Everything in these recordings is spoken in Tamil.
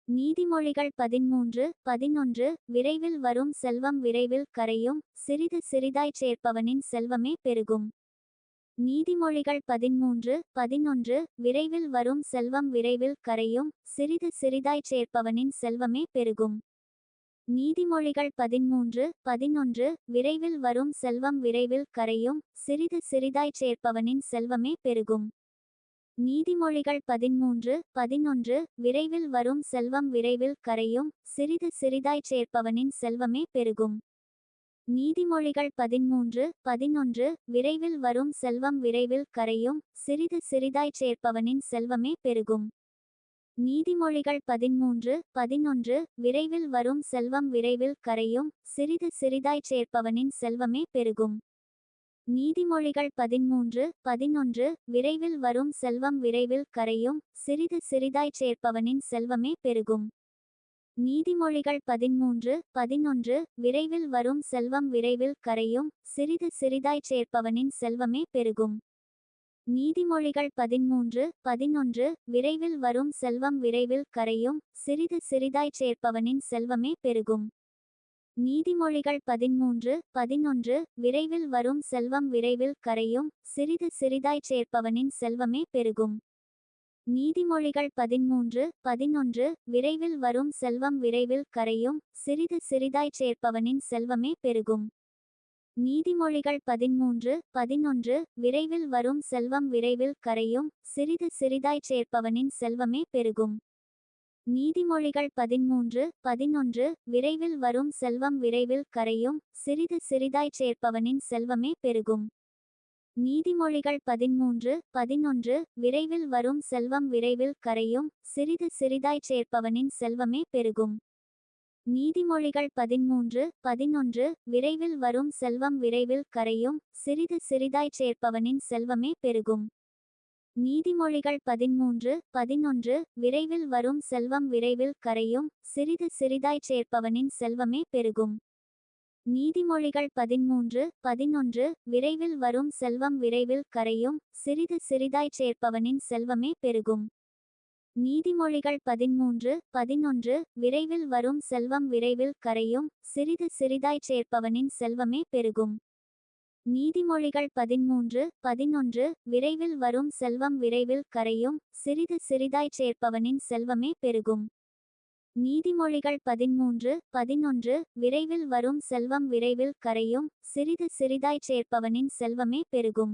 நீதிமொழிகள் 13:11 விரைவில் வரும் செல்வம் விரைவில் கரையும், சிறிது சிறிதாய்ச் சேர்ப்பவனின் செல்வமே பெருகும். நீதிமொழிகள் 13:11 விரைவில் வரும் செல்வம் விரைவில் கரையும், சிறிது சிறிதாய்ச் சேர்ப்பவனின் செல்வமே பெருகும். நீதிமொழிகள் 13:11 விரைவில் வரும் செல்வம் விரைவில் கரையும், சிறிது சிறிதாய்ச் சேர்ப்பவனின் செல்வமே பெருகும். நீதிமொழிகள் 13:11 விரைவில் வரும் செல்வம் விரைவில் கரையும், சிறிது சிறிதாய்ச் சேர்ப்பவனின் செல்வமே பெருகும். நீதிமொழிகள் 13:11 விரைவில் வரும் செல்வம் விரைவில் கரையும், சிறிது சிறிதாய்ச் சேர்ப்பவனின் செல்வமே பெருகும். நீதிமொழிகள் 13:11 விரைவில் வரும் செல்வம் விரைவில் கரையும், சிறிது சிறிதாய்ச் சேர்ப்பவனின் செல்வமே பெருகும். நீதிமொழிகள் 13:11 விரைவில் வரும் செல்வம் விரைவில் கரையும், சிறிது சிறிதாய்ச் சேர்ப்பவனின் செல்வமே பெருகும். நீதிமொழிகள் 13:11 விரைவில் வரும் செல்வம் விரைவில் கரையும், சிறிது சிறிதாய்ச் சேர்ப்பவனின் செல்வமே பெருகும். நீதிமொழிகள் 13:11 விரைவில் வரும் செல்வம் விரைவில் கரையும், சிறிது சிறிதாய்ச் சேர்ப்பவனின் செல்வமே பெருகும். நீதிமொழிகள் 13:11 விரைவில் வரும் செல்வம் விரைவில் கரையும், சிறிது சிறிதாய்ச் சேர்ப்பவனின் செல்வமே பெருகும். நீதிமொழிகள் 13:11 விரைவில் வரும் செல்வம் விரைவில் கரையும், சிறிது சிறிதாய்ச் சேர்ப்பவனின் செல்வமே பெருகும். நீதிமொழிகள் 13:11 விரைவில் வரும் செல்வம் விரைவில் கரையும், சிறிது சிறிதாய்ச் சேர்ப்பவனின் செல்வமே பெருகும். நீதிமொழிகள் 13:11 விரைவில் வரும் செல்வம் விரைவில் கரையும், சிறிது சிறிதாய்ச் சேர்ப்பவனின் செல்வமே பெருகும். நீதிமொழிகள் 13:11 விரைவில் வரும் செல்வம் விரைவில் கரையும், சிறிது சிறிதாய்ச் சேர்ப்பவனின் செல்வமே பெருகும். நீதிமொழிகள் 13:11 விரைவில் வரும் செல்வம் விரைவில் கரையும், சிறிது சிறிதாய்ச் சேர்ப்பவனின் செல்வமே பெருகும். நீதிமொழிகள் 13:11 விரைவில் வரும் செல்வம் விரைவில் கரையும், சிறிது சிறிதாய்ச் சேர்ப்பவனின் செல்வமே பெருகும். நீதிமொழிகள் 13:11 விரைவில் வரும் செல்வம் விரைவில் கரையும், சிறிது சிறிதாய்ச் சேர்ப்பவனின் செல்வமே பெருகும். நீதிமொழிகள் 13:11 விரைவில் வரும் செல்வம் விரைவில் கரையும், சிறிது சிறிதாய்ச் சேர்ப்பவனின் செல்வமே பெருகும். நீதிமொழிகள் 13:11 விரைவில் வரும் செல்வம் விரைவில் கரையும், சிறிது சிறிதாய்ச் சேர்ப்பவனின் செல்வமே பெருகும். நீதிமொழிகள் 13:11 விரைவில் வரும் செல்வம் விரைவில் கரையும், சிறிது சிறிதாய்ச் சேர்ப்பவனின் செல்வமே பெருகும். நீதிமொழிகள் 13:11 விரைவில் வரும் செல்வம் விரைவில் கரையும், சிறிது சிறிதாய்ச் சேர்ப்பவனின் செல்வமே பெருகும்.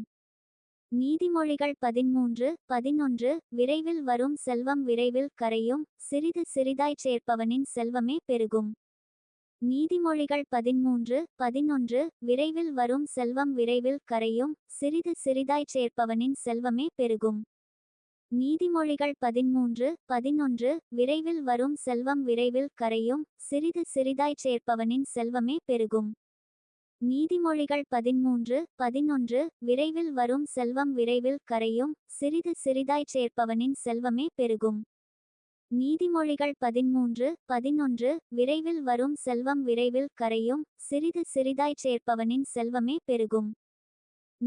நீதிமொழிகள் 13:11 விரைவில் வரும் செல்வம் விரைவில் கரையும், சிறிது சிறிதாய்ச் சேர்ப்பவனின் செல்வமே பெருகும். நீதிமொழிகள் 13:11 விரைவில் வரும் செல்வம் விரைவில் கரையும், சிறிது சிறிதாய்ச் சேர்ப்பவனின் செல்வமே பெருகும். நீதிமொழிகள் 13:11 விரைவில் வரும் செல்வம் விரைவில் கரையும், சிறிது சிறிதாய்ச் சேர்ப்பவனின் செல்வமே பெருகும். நீதிமொழிகள் 13:11 விரைவில் வரும் செல்வம் விரைவில் கரையும், சிறிது சிறிதாய்ச் சேர்ப்பவனின் செல்வமே பெருகும்.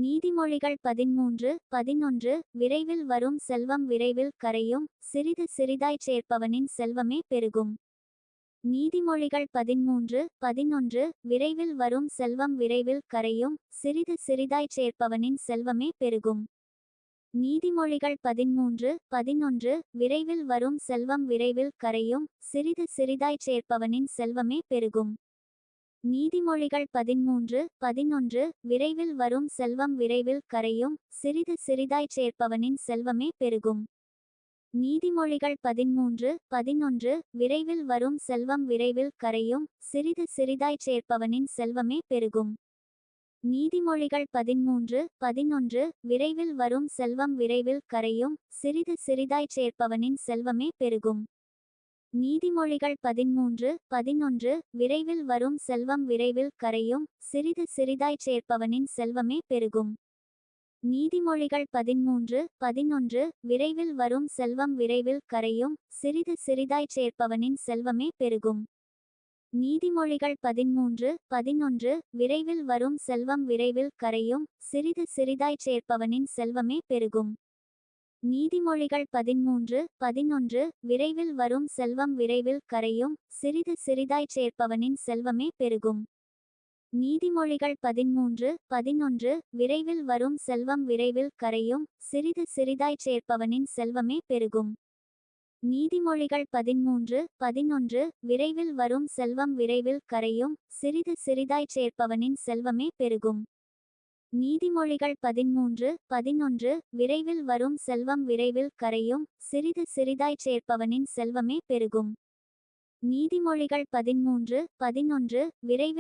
நீதிமொழிகள் 13:11 விரைவில் வரும் செல்வம் விரைவில் கரையும், சிறிது சிறிதாய்ச் சேர்ப்பவனின் செல்வமே பெருகும். நீதிமொழிகள் 13:11 விரைவில் வரும் செல்வம் விரைவில் கரையும், சிறிது சிறிதாய்ச் சேர்ப்பவனின் செல்வமே பெருகும். நீதிமொழிகள் 13:11 விரைவில் வரும் செல்வம் விரைவில் கரையும், சிறிது சிறிதாய்ச் சேர்ப்பவனின் செல்வமே பெருகும். நீதிமொழிகள் 13:11 விரைவில் வரும் செல்வம் விரைவில் கரையும், சிறிது சிறிதாய்ச் சேர்ப்பவனின் செல்வமே பெருகும். நீதிமொழிகள் 13:11 விரைவில் வரும் செல்வம் விரைவில் கரையும், சிறிது சிறிதாய்ச் சேர்ப்பவனின் செல்வமே பெருகும். நீதிமொழிகள் 13:11 விரைவில் வரும் செல்வம் விரைவில் கரையும், சிறிது சிறிதாய்ச் சேர்ப்பவனின் செல்வமே பெருகும். நீதிமொழிகள் 13:11 விரைவில் வரும் செல்வம் விரைவில் கரையும், சிறிது சிறிதாய்ச் சேர்ப்பவனின் செல்வமே பெருகும். நீதிமொழிகள் 13:11 விரைவில் வரும் செல்வம் விரைவில் கரையும், சிறிது சிறிதாய்ச் சேர்ப்பவனின் செல்வமே பெருகும். நீதிமொழிகள் 13:11 விரைவில் வரும் செல்வம் விரைவில் கரையும், சிறிது சிறிதாய்ச் சேர்ப்பவனின் செல்வமே பெருகும். நீதிமொழிகள் 13:11 விரைவில் வரும் செல்வம் விரைவில் கரையும், சிறிது சிறிதாய்ச் சேர்ப்பவனின் செல்வமே பெருகும். நீதிமொழிகள் 13:11 விரைவில் வரும் செல்வம் விரைவில் கரையும், சிறிது சிறிதாய்ச் சேர்ப்பவனின் செல்வமே பெருகும். நீதிமொழிகள் 13:11 விரைவில் வரும் செல்வம் விரைவில் கரையும், சிறிது சிறிதாய்ச் சேர்ப்பவனின் செல்வமே பெருகும். நீதிமொழிகள் 13:11 விரைவில் வரும் செல்வம் விரைவில் கரையும், சிறிது சிறிதாய்ச் சேர்ப்பவனின் செல்வமே பெருகும். நீதிமொழிகள் 13:11 விரைவில்